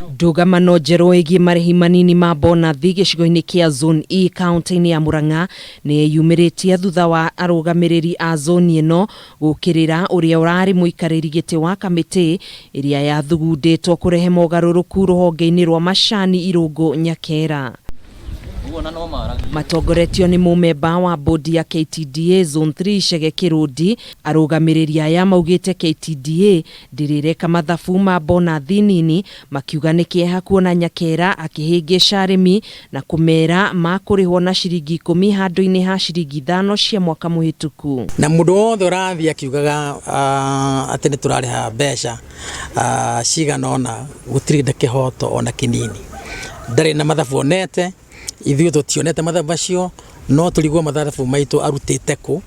Ndugamano njeru igii marihi manini ma mbonathi gicigo-ini kia Zone E kaunti-ini ya Murang'a ni yumiritie thutha wa Arugamiriri a zone ino gucukira uria urari muikariri giti wa kamiti iria yathugunditwo kurehe mogaruruku ruhonge-ini rwa macani Irungu Nyakera. Matongoretio ni mumemba wa bodi ya KTDA Zone 3 Chege Kirudi. Arugamiriri aya maugite KTDA ndirireka mathabu ma mbonathi nini, makiuga ni kieha kuona Nyakera akihingisha arimi na kumera makurihwo na ciringi 10 handu-ini ha ciringi 5 cia mwaka muhituku. Na mundu wothe urathi akiugaga ati ni turariha mbeca cigana ona gutiri ndakihoto ona kinini, ndari na mathabu onete. Ithuĩ tutionete mathabu macio, no turigwo mathabu maitu arutite ku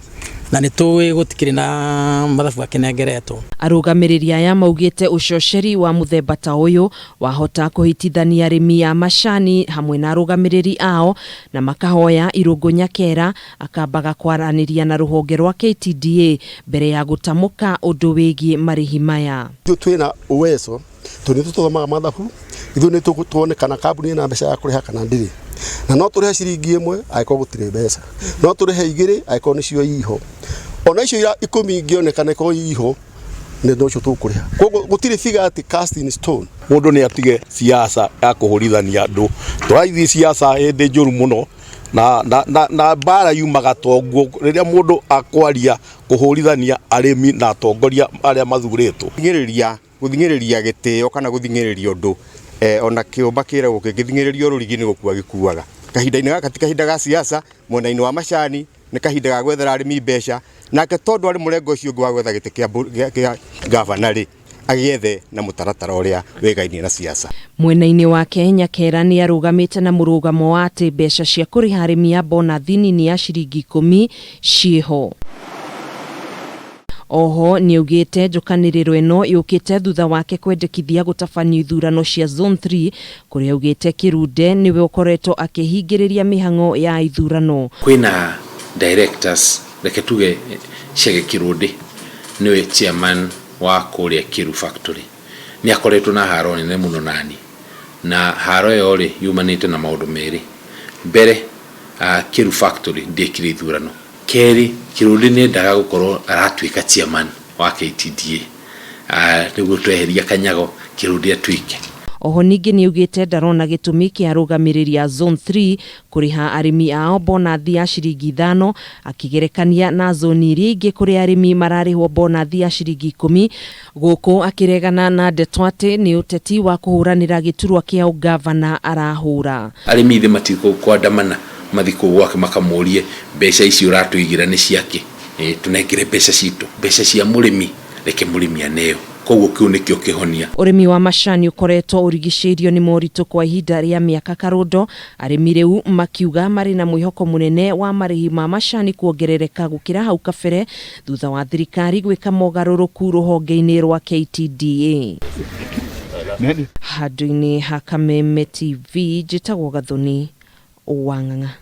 na nitui gutikiri na mathabu akenengeretwo. Arugamiriri aya maugite ucocheri wa muthemba ta uyu wahota kuhitithania arimi ya macani hamwe na arugamiriri ao, na makahoya Irungu Nyakera akambaga kwaraniria na ruhonge rwa KTDA mbere ya gutamuka undu wigie marihi maya. Twina uwezo tunituthomaga mathabu, ithuĩ nituonekana kambuni na mbeca ya kuriha kana ndiri. Na no turihe ciringi 1 aiko gutire mbeca, no turihe 2 aiko nicio iho, ona icio 10 ingionekana ko iho ne ndo cio tukuriha. Koguo gutire figa ati cast in stone. Mundu ni atige siasa ya kuhurithania andu, turaithi siasa ende njuru muno na bara yumaga tongo riria mundu akwaria kuhurithania arimi na atongoria aria mathuritwo. Guthingiriria gitio kana guthingiriria undu ona kiumba kiragwo kigithingiririo rurigi ni gukua gikuaga. Kahinda-ini gaka ti kahinda ga siasa, mwena-ini wa macani ni kahinda ga gwethera arimi mbeca, nake tondu ari murengo ucio ngwa gwetha giti kia gavana ri agiethe na mutaratara uria wegainie na siasa. Mwena-ini wake Nyakera ni arugamite na murugamo wa ati mbeca cia kuriha arimi ya mbonathi nini ya ciringi 10 ciho. Oho ni ugite njukaniriro ino yukite thutha wake kwendekithia gutafanio ithurano cia Zone 3 kuria ugite Kirude niwe ukoretwo akihingiriria mihango ya ithurano. Kwina directors reke tuge Chege Kirude niwe chairman wa kuria Kiru factory, ni akoretwo na haro nene muno nani, na haro yo ri yumanite na maundu meri. Mbere Kiru factory ndikire ithurano, keri Kirude ni ndaga gukorwo aratuika chairman wa KTDA niguo tweheria kanyago Kirude atwike. Oho ningi ni ugite ndarona gitumi kia Arugamiriri ya Zone 3 kuriha arimi ao mbonathi ya ciringi 5 akigerekania na zone iria ingi kuri arimi mararihwo mbonathi ya ciringi 10, guku akiregana na ndetwate ni uteti wa kuhuranira giturwa kia ugavana arahura. Arimi ithe matiko kwandamana mathiko gwake makamurie mbeca ici uratuigira ni ciake, tunengire mbeca citu, mbeca cia murimi reke murimi aneo. Koguo kiu nikio kihonia. Urimi wa macani ukoretwo urigicirio ni moritu kwa ihinda ria miaka karundo, arimi riu makiuga mari na mwihoko munene wa marihi ma macani kuongerereka gukira hau kabere thutha wa thirikari gwika mogaruruku ruhonge-ini rwa KTDA. Handu-ini ha Kamiti TV njitagwo Gathoni Wang'ang'a.